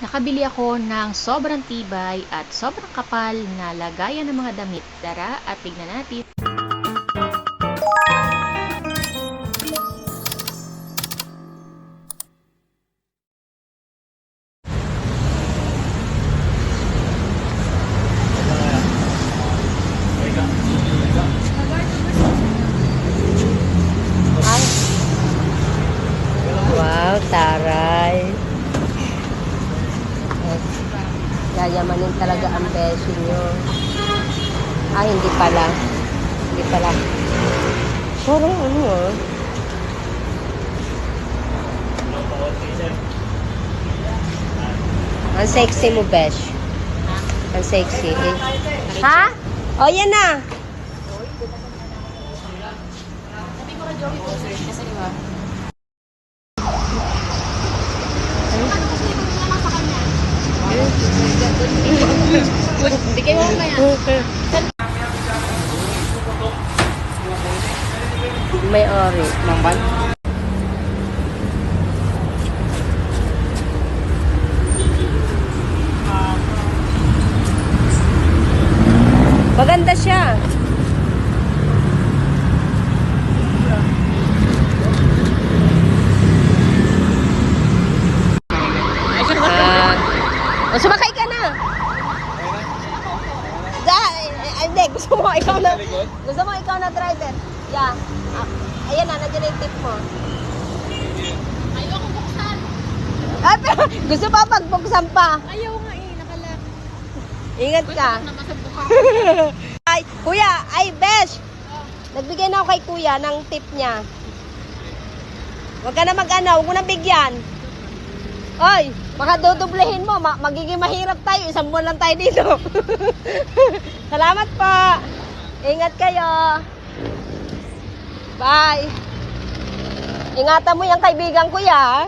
Nakabili ako ng sobrang tibay at sobrang kapal na lagayan ng mga damit. Tara at tignan natin. Ay, wow, taray. Yayamanin talaga ang beso nyo. Ay, hindi pala. Hindi pala. Parang ano ah. Ang sexy mo, besh. Ang sexy. Eh. Ha? O, yan na. Bigay mo na yan. May ori. Mamban? Maganda siya. O, sumakay ka na. Hindi, gusto mo ikaw na driver. Yeah. Ayan na, nandiyan na yung tip mo. Ayaw kong buksan. Ay, pero gusto pa pagbuksan pa. Ayaw nga nakalak. Ingat ka. Ay, kuya, besh. Nagbigay na ako kay kuya ng tip niya. Huwag ka na huwag mo na bigyan. Oy, baka dudublehin mo, magiging mahirap tayo. 1 buwan lang tayo dito. Salamat po. Ingat kayo. Bye. Ingatan mo yung kaibigan ko, ya.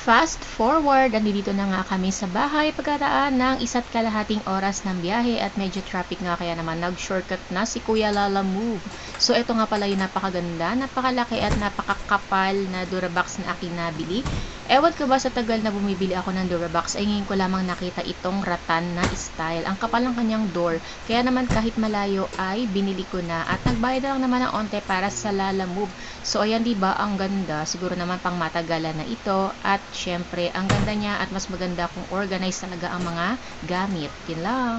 Fast forward, nandito na nga kami sa bahay pagkaraan ng 1.5 oras ng biyahe at medyo traffic nga kaya naman nag-shortcut na si Kuya Lala Move. So ito nga pala yung napakaganda, napakalaki at napakakapal na Durabox na aking nabili. Ewan ko ba sa tagal na bumibili ako ng Durabox ay ngayon ko lamang nakita itong rattan na style. Ang kapal ng kanyang door, kaya naman kahit malayo ay binili ko na at nagbayad na lang naman ng onte para sa Lala Move. So ayan, diba ang ganda, siguro naman pang matagalan na ito at syempre ang ganda niya at mas maganda kung organized talaga ang mga gamit. Yun lang.